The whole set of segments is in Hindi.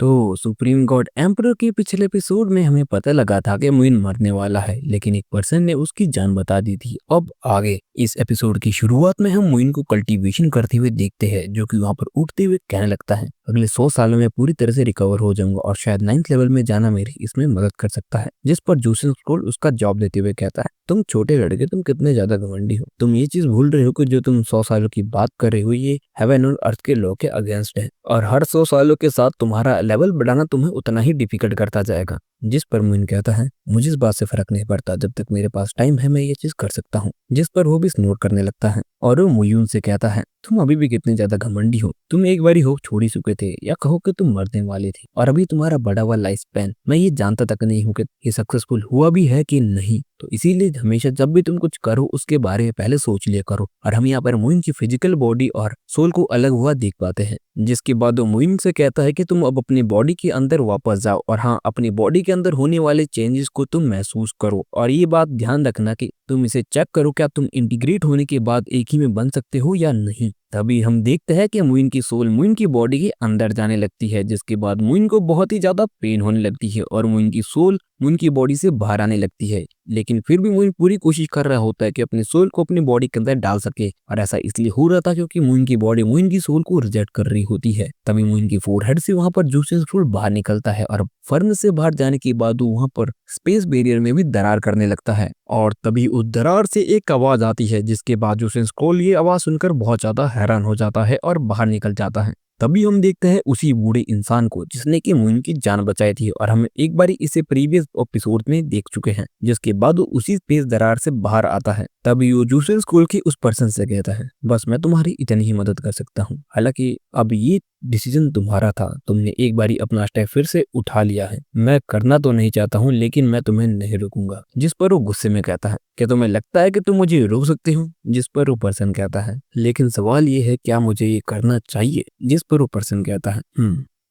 तो सुप्रीम गॉड एम्परर के पिछले एपिसोड में हमें पता लगा था कि मुइन मरने वाला है, लेकिन एक पर्सन ने उसकी जान बता दी थी। अब आगे इस एपिसोड की शुरुआत में हम मुइन को कल्टीवेशन करते हुए देखते हैं, जो कि वहां पर उठते हुए कहने लगता है अगले 100 सालों में पूरी तरह से रिकवर हो जाऊंगा और शायद 9th लेवल में जाना मेरी इसमें मदद कर सकता है। जिस पर जूसन स्क्रोल उसका जवाब देते हुए कहता है, तुम छोटे लड़के, तुम कितने ज्यादा घमंडी हो। तुम ये चीज भूल रहे हो कि जो तुम 100 सालों की बात कर रहे हो ये हेवन और अर्थ के लॉ के अगेंस्ट है, और हर 100 सालों के साथ तुम्हारा लेवल बढ़ाना तुम्हें उतना ही डिफिकल्ट करता जाएगा। जिस पर मुइन कहता है, मुझे इस बात से फर्क नहीं पड़ता, जब तक मेरे पास टाइम है मैं ये चीज कर सकता हूँ। जिस पर वो भी स्नोर करने लगता है और वो मुयून से कहता है, तुम अभी भी कितने ज्यादा घमंडी हो। तुम एक बारी होप छोड़ ही चुके थे, या कहो कि तुम मरने वाले थे, और अभी तुम्हारा बड़ा हुआ लाइफ स्पैन, मैं ये जानता तक नहीं हूँ कि ये सक्सेसफुल हुआ भी है कि नहीं। तो इसीलिए हमेशा जब भी तुम कुछ करो उसके बारे में पहले सोच लिया करो। और हम यहाँ पर मुइन की फिजिकल बॉडी और सोल को अलग हुआ देख पाते हैं। जिसके बाद वो मुइन से कहता है कि तुम अब अपनी बॉडी के अंदर वापस जाओ और हाँ, अपनी बॉडी के अंदर होने वाले चेंजेस को तुम महसूस करो, और ये बात ध्यान रखना कि तुम इसे चेक करो क्या तुम इंटीग्रेट होने के बाद एक ही में बन सकते हो या नहीं। तभी हम देखते हैं कि मुइन की सोल मुइन की बॉडी के अंदर जाने लगती है, जिसके बाद मुइन को बहुत ही ज्यादा पेन होने लगती है और मुइन की सोल मुइन की बॉडी से बाहर आने लगती है। लेकिन फिर भी मुइन पूरी कोशिश कर रहा होता है कि अपनी सोल को अपनी बॉडी के अंदर डाल सके, और ऐसा इसलिए हो रहा था क्योंकि मुइन की बॉडी मुइन की सोल को रिजेक्ट कर रही होती है। तभी मुइन की फोरहेड से वहां पर जूसेस फ्रूट बाहर निकलता है, और फर्न से बाहर जाने के बाद वहां पर स्पेस बैरियर में भी दरार करने लगता है, और तभी उस दरार से एक आवाज आती है, जिसके बाद जूसेस स्क्रोल ये आवाज सुनकर बहुत ज्यादा हैरान हो जाता है और बाहर निकल जाता है। तभी हम देखते हैं उसी बूढ़े इंसान को जिसने कि मुइन की जान बचाई थी, और हम एक बारी इसे प्रीवियस एपिसोड में देख चुके हैं। जिसके बाद वो उसी स्पेस दरार से बाहर आता है। तभी वो जूसन स्कूल के उस पर्सन से कहता है, बस मैं तुम्हारी इतनी ही मदद कर सकता हूँ, हालांकि अब ये डिसीजन तुम्हारा था, तुमने एक बारी अपना स्टेप फिर से उठा लिया है। मैं करना तो नहीं चाहता हूँ, लेकिन मैं तुम्हें नहीं रोकूंगा। जिस पर वो गुस्से में कहता है, क्या तुम्हें लगता है कि तुम मुझे रोक सकते हो? जिस पर वो पर्सन कहता है, लेकिन सवाल ये है क्या मुझे ये करना चाहिए? जिस पर वो पर्सन कहता है,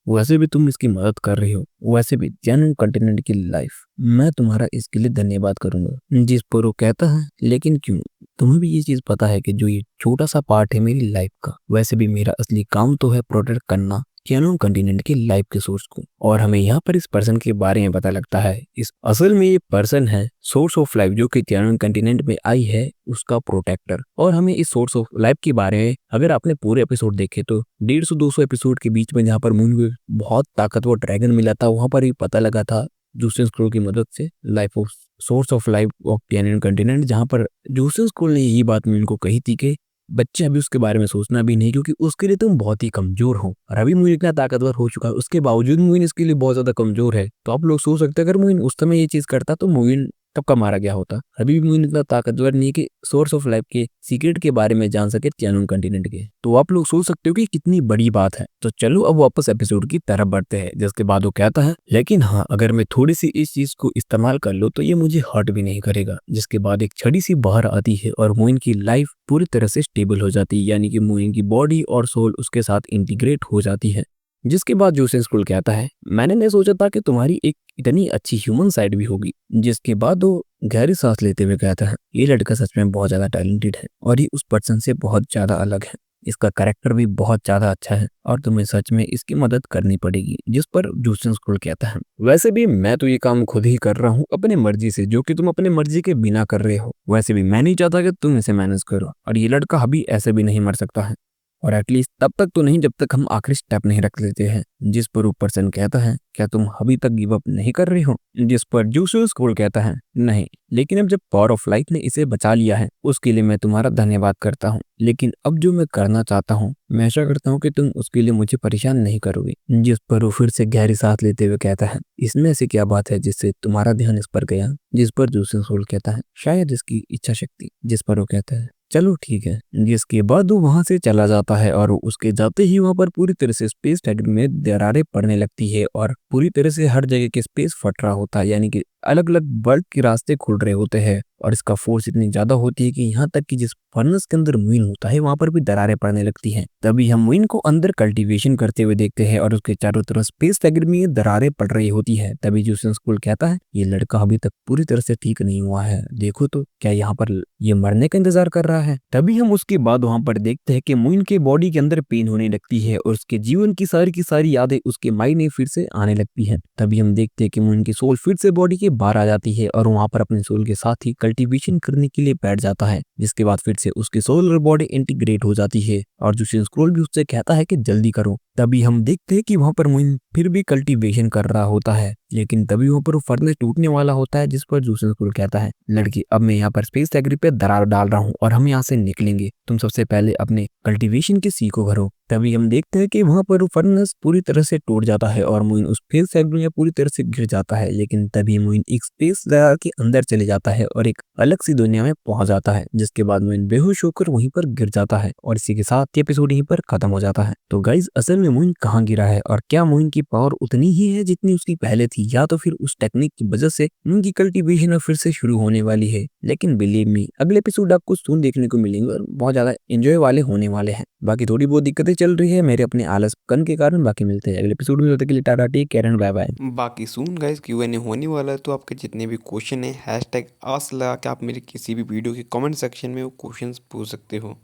वैसे भी तुम इसकी मदद कर रही हो, वैसे भी जेन्युइन कंटिनेंट की लाइफ, मैं तुम्हारा इसके लिए धन्यवाद करूंगा। जिस पर वो कहता है, लेकिन क्यों? तुम्हें भी ये चीज पता है कि जो ये छोटा सा पार्ट है मेरी लाइफ का, वैसे भी मेरा असली काम तो है प्रोटेक्ट करना कैनन कॉन्टिनेंट की लाइफ के सोर्स को। और हमें यहाँ पर इस पर्सन के बारे में पता लगता है, इस असल में ये पर्सन है सोर्स ऑफ लाइफ, जो कि कैनन कॉन्टिनेंट में आई है उसका प्रोटेक्टर। और हमें इस सोर्स ऑफ लाइफ के बारे में, अगर आपने पूरे एपिसोड देखे तो 150-200 एपिसोड के बीच में जहाँ पर मून को बहुत ताकतवर ड्रैगन मिला था, वहां पर ही पता लगा था जूसन स्क्रोल की मदद से life of source of life of canon continent, जहाँ पर जूसन स्क्रोल ने यही बात मून को कही थी कि बच्चे अभी उसके बारे में सोचना भी नहीं, क्योंकि उसके लिए तुम बहुत ही कमजोर हो। और अभी मुइन इतना ताकतवर हो चुका है, उसके बावजूद मुइन इसके लिए बहुत ज्यादा कमजोर है। तो आप लोग सोच सकते हैं, अगर मुइन उस समय ये चीज करता तो मुइन कब का मारा गया होता। अभी भी मुइन इतना ताकतवर नहीं कि सोर्स ऑफ लाइफ के सीक्रेट के बारे में जान सके कैनन कॉन्टिनेंट के। तो आप लोग सोच सकते हो कि कितनी बड़ी बात है। तो चलो अब वापस एपिसोड की तरफ बढ़ते हैं। जिसके बाद वो कहता है, लेकिन हाँ, अगर मैं थोड़ी सी इस चीज को इस्तेमाल कर लूँ तो ये मुझे हर्ट भी नहीं करेगा। जिसके बाद एक छड़ी सी बाहर आती है और मुइन की लाइफ पूरी तरह से स्टेबल हो जाती है, यानी कि मुइन की बॉडी और सोल उसके साथ इंटीग्रेट हो जाती है। जिसके बाद जूसन स्कूल कहता है, मैंने नहीं सोचा था कि तुम्हारी एक इतनी अच्छी ह्यूमन साइड भी होगी। जिसके बाद वो गहरी सांस लेते हुए कहता है, ये लड़का सच में बहुत ज्यादा टैलेंटेड है और ये उस पर्सन से बहुत ज्यादा अलग है। इसका कैरेक्टर भी बहुत ज्यादा अच्छा है और तुम्हें सच में इसकी मदद करनी पड़ेगी। जिस पर जूसन स्कूल कहता है, वैसे भी मैं तो ये काम खुद ही कर रहा हूँ अपने मर्जी से, जो कि तुम अपने मर्जी के बिना कर रहे हो। वैसे भी मैं नहीं चाहता कि तुम इसे मैनेज करो, और ये लड़का अभी ऐसे भी नहीं मर सकता है, और एटलीस्ट तब तक तो नहीं जब तक हम आखिरी स्टेप नहीं रख लेते हैं। जिस पर वो पर्सन कहता है, क्या तुम अभी तक गिव अप नहीं कर रही हो? जिस पर जूसन स्कूल कहता है, नहीं, लेकिन अब जब पावर ऑफ लाइट ने इसे बचा लिया है उसके लिए मैं तुम्हारा धन्यवाद करता हूँ। लेकिन अब जो मैं करना चाहता हूँ, मैं आशा करता हूँ कि तुम उसके लिए मुझे परेशान नहीं करोगे। जिस पर वो फिर से गहरी सांस लेते हुए कहता है, इसमें ऐसी क्या बात है जिससे तुम्हारा ध्यान इस पर गया? जिस पर जूसन स्कूल कहता है, शायद इसकी इच्छा शक्ति। जिस पर वो कहता है, चलो ठीक है। जिसके बाद वो वहां से चला जाता है, और उसके जाते ही वहां पर पूरी तरह से स्पेस टाइड में दरारें पड़ने लगती है और पूरी तरह से हर जगह के स्पेस फट रहा होता है, यानी कि अलग अलग वर्ल्ड के रास्ते खुल रहे होते हैं और इसका फोर्स इतनी ज्यादा होती है कि यहाँ तक कि जिस फर्नेस के अंदर मुइन होता है वहां पर भी दरारें पड़ने लगती हैं। तभी हम मुइन को अंदर कल्टीवेशन करते हुए देखते हैं और उसके चारों तरफ स्पेस टैगर में दरारें पड़ रही होती है। तभी जूसन स्कूल कहता है ये लड़का अभी तक पूरी तरह से ठीक नहीं हुआ है, देखो तो क्या यहाँ पर ये मरने का इंतजार कर रहा है। तभी हम उसके बाद वहां पर देखते हैं कि मुइन के बॉडी के अंदर पेन होने लगती है और उसके जीवन की सारी यादें उसके माइंड में फिर से आने लगती है। तभी हम देखते हैं कि मुइन की सोल फिर से बॉडी के बाहर आ जाती है और वहां पर अपने सोल के साथ ही कल्टीवेशन करने के लिए बैठ जाता है, जिसके बाद फिर से उसकी सोल और बॉडी इंटीग्रेट हो जाती है और जूसन स्क्रोल भी उससे कहता है कि जल्दी करो। तभी हम देखते हैं कि वहां पर मुइन फिर भी कल्टीवेशन कर रहा होता है, लेकिन तभी वहां पर वो फर्नेस टूटने वाला होता है, जिस पर जूसन स्कूल कहता है लड़की अब मैं यहाँ पर स्पेस टैगरी पे दरार डाल रहा हूँ और हम यहाँ से निकलेंगे, तुम सबसे पहले अपने कल्टीवेशन की सीखो करो। तभी हम देखते हैं कि वहां पर वो फर्नेस पूरी तरह से टूट जाता है और मुइन उस स्पेस टैगरी में पूरी तरह से गिर जाता है। लेकिन तभी मुइन एक स्पेस दरार के अंदर चले जाता है और एक अलग सी दुनिया में पहुंच जाता है, जिसके बाद मुइन बेहोश होकर वहीं पर गिर जाता है और इसी के साथ ये एपिसोड यहीं पर खत्म हो जाता है। तो गाइज असल में मुइन कहाँ गिरा है और क्या मुइन की पावर उतनी ही है जितनी उसकी पहले थी, या तो फिर उस टेक्निक की वजह से उनकी कल्टीवेशन फिर से शुरू होने वाली है। लेकिन बिलीव मी अगले एपिसोड आपको सून देखने को मिलेंगे और बहुत ज्यादा एंजॉय वाले होने वाले हैं। बाकी थोड़ी बहुत दिक्कतें चल रही है मेरे अपने आलसपन के कारण। बाकी मिलते हैं अगले एपिसोड में, तब तक के लिए tata take care and bye bye. बाकी सून गाइस Q&A होने वाला है, तो आपके जितने भी क्वेश्चन है हैशटैग आस्क लगा के आप मेरे किसी भी वीडियो के कमेंट सेक्शन में वो क्वेश्चंस पूछ सकते हो।